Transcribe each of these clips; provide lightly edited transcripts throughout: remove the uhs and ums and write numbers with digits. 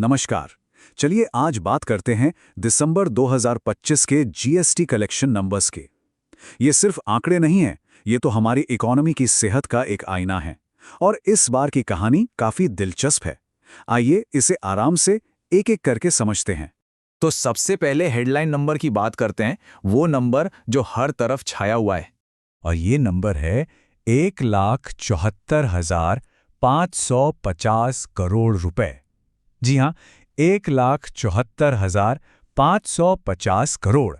नमस्कार। चलिए आज बात करते हैं दिसंबर 2025 के जीएसटी कलेक्शन नंबर्स के। ये सिर्फ आंकड़े नहीं हैं, ये तो हमारी इकोनॉमी की सेहत का एक आईना है। और इस बार की कहानी काफी दिलचस्प है। आइए इसे आराम से एक-एक करके समझते हैं। तो सबसे पहले हेडलाइन नंबर की बात करते हैं, वो नंबर जो हर तरफ छाया हुआ है। और ये नंबर है 1,74,550 करोड़ रुपए। जी हाँ, 1,74,550 करोड़।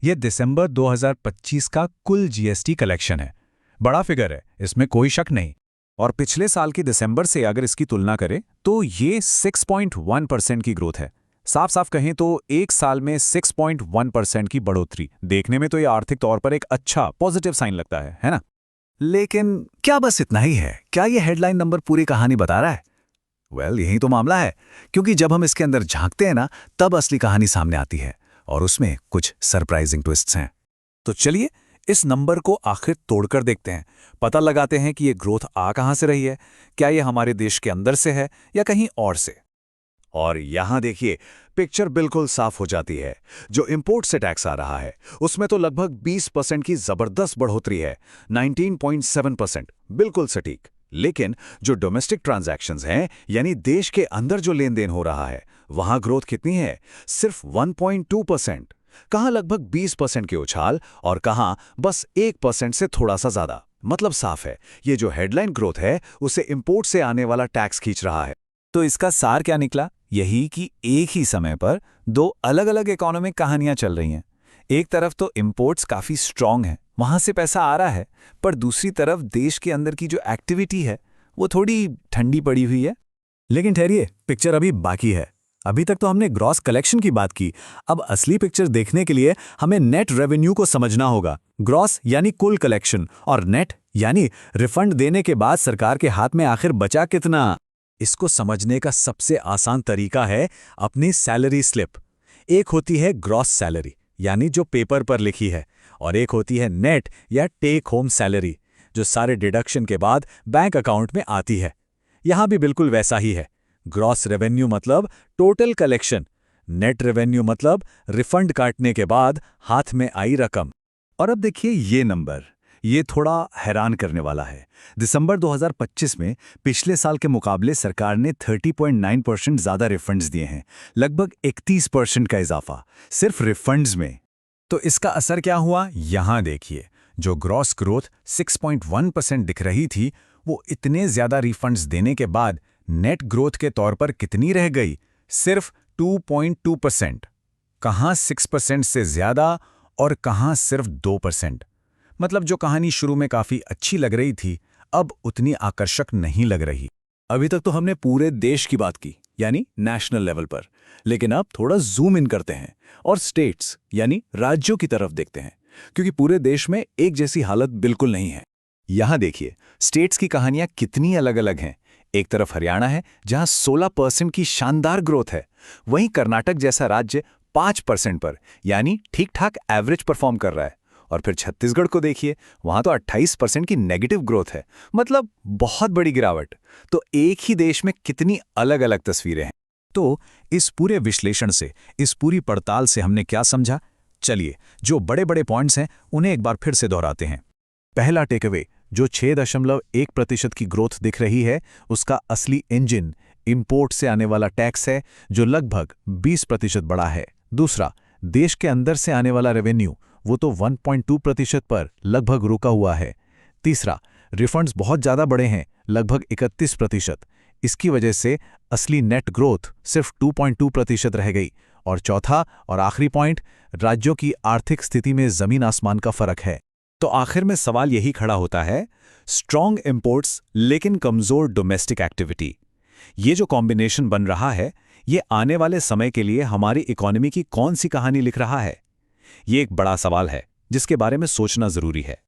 ये दिसंबर 2025 का कुल जीएसटी कलेक्शन है। बड़ा फिगर है, इसमें कोई शक नहीं। और पिछले साल की दिसंबर से अगर इसकी तुलना करें तो ये 6.1% की ग्रोथ है। साफ साफ कहें तो एक साल में 6.1% की बढ़ोतरी देखने में तो ये आर्थिक तौर पर एक अच्छा पॉजिटिव साइन लगता है ना? लेकिन क्या बस इतना ही है? क्या ये हेडलाइन नंबर पूरी कहानी बता रहा है? यही तो मामला है, क्योंकि जब हम इसके अंदर झांकते हैं ना, तब असली कहानी सामने आती है और उसमें कुछ सरप्राइजिंग ट्विस्ट्स हैं। तो चलिए इस नंबर को आखिर तोड़कर देखते हैं, पता लगाते हैं कि ये ग्रोथ आ कहां से रही है। क्या ये हमारे देश के अंदर से है या कहीं और से? और यहां देखिए, पिक्चर बिल्कुल साफ हो जाती है। जो इंपोर्ट से टैक्स आ रहा है उसमें तो लगभग 20% की जबरदस्त बढ़ोतरी है, 19.7%, बिल्कुल सटीक। लेकिन जो डोमेस्टिक ट्रांजैक्शंस हैं, यानी देश के अंदर जो लेन देन हो रहा है, वहां ग्रोथ कितनी है? सिर्फ 1.2%। कहां लगभग 20% के उछाल और कहां बस 1% से थोड़ा सा ज्यादा। मतलब साफ है, ये जो हेडलाइन ग्रोथ है उसे इंपोर्ट से आने वाला टैक्स खींच रहा है। तो इसका सार क्या निकला? यही कि एक ही समय पर दो अलग अलग इकोनॉमिक कहानियां चल रही हैं। एक तरफ तो इंपोर्ट्स काफी स्ट्रांग है, वहां से पैसा आ रहा है, पर दूसरी तरफ देश के अंदर की जो एक्टिविटी है वो थोड़ी ठंडी पड़ी हुई है। लेकिन ठहरिए, पिक्चर अभी बाकी है। अभी तक तो हमने ग्रॉस कलेक्शन की बात की। अब असली पिक्चर देखने के लिए हमें नेट रेवेन्यू को समझना होगा। ग्रॉस यानी कुल कलेक्शन और नेट यानी रिफंड देने के बाद सरकार के हाथ में आखिर बचा कितना। इसको समझने का सबसे आसान तरीका है अपनी सैलरी स्लिप। एक होती है ग्रॉस सैलरी, यानी जो पेपर पर लिखी है, और एक होती है नेट या टेक होम सैलरी, जो सारे डिडक्शन के बाद बैंक अकाउंट में आती है। यहां भी बिल्कुल वैसा ही है। ग्रॉस रेवेन्यू मतलब टोटल कलेक्शन, नेट रेवेन्यू मतलब रिफंड काटने के बाद हाथ में आई रकम। और अब देखिए ये नंबर, ये थोड़ा हैरान करने वाला है। दिसंबर 2025 में पिछले साल के मुकाबले सरकार ने 30.9% ज्यादा रिफंड्स दिए हैं, लगभग 31% का इजाफा सिर्फ रिफंड्स में। तो इसका असर क्या हुआ? यहां देखिए, जो ग्रॉस ग्रोथ 6.1% दिख रही थी, वो इतने ज्यादा रिफंड्स देने के बाद नेट ग्रोथ के तौर पर कितनी रह गई? सिर्फ 2.2%। कहां 6% से ज्यादा और कहां सिर्फ 2%। मतलब जो कहानी शुरू में काफी अच्छी लग रही थी, अब उतनी आकर्षक नहीं लग रही। अभी तक तो हमने पूरे देश की बात की, यानी नेशनल लेवल पर, लेकिन अब थोड़ा जूम इन करते हैं और स्टेट्स यानी राज्यों की तरफ देखते हैं, क्योंकि पूरे देश में एक जैसी हालत बिल्कुल नहीं है। यहां देखिए, स्टेट्स की कहानियां कितनी अलग अलग हैं। एक तरफ हरियाणा है जहां 16% की शानदार ग्रोथ है, वहीं कर्नाटक जैसा राज्य 5% पर, यानी ठीक ठाक एवरेज परफॉर्म कर रहा है। और फिर छत्तीसगढ़ को देखिए, वहां तो 28% की नेगेटिव ग्रोथ है, मतलब बहुत बड़ी गिरावट। तो एक ही देश में कितनी अलग अलग तस्वीरें हैं। तो इस पूरे विश्लेषण से, इस पूरी पड़ताल से हमने क्या समझा? चलिए, जो बड़े बड़े पॉइंट्स हैं उन्हें एक बार फिर से दोहराते हैं। पहला टेकअवे, जो 6.1% की ग्रोथ दिख रही है, उसका असली इंजन इंपोर्ट से आने वाला टैक्स है, जो लगभग 20% बढ़ा है। दूसरा, देश के अंदर से आने वाला रेवेन्यू, वो तो 1.2% पर लगभग रुका हुआ है। तीसरा, रिफंड्स बहुत ज़्यादा बढ़े हैं, लगभग 31%। इसकी वजह से असली नेट ग्रोथ सिर्फ 2.2% रह गई। और चौथा और आखिरी पॉइंट, राज्यों की आर्थिक स्थिति में जमीन आसमान का फर्क है। तो आखिर में सवाल यही खड़ा होता है, स्ट्रॉन्ग इंपोर्ट्स लेकिन कमजोर डोमेस्टिक एक्टिविटी, ये जो कॉम्बिनेशन बन रहा है, ये आने वाले समय के लिए हमारी इकोनॉमी की कौन सी कहानी लिख रहा है? ये एक बड़ा सवाल है जिसके बारे में सोचना जरूरी है।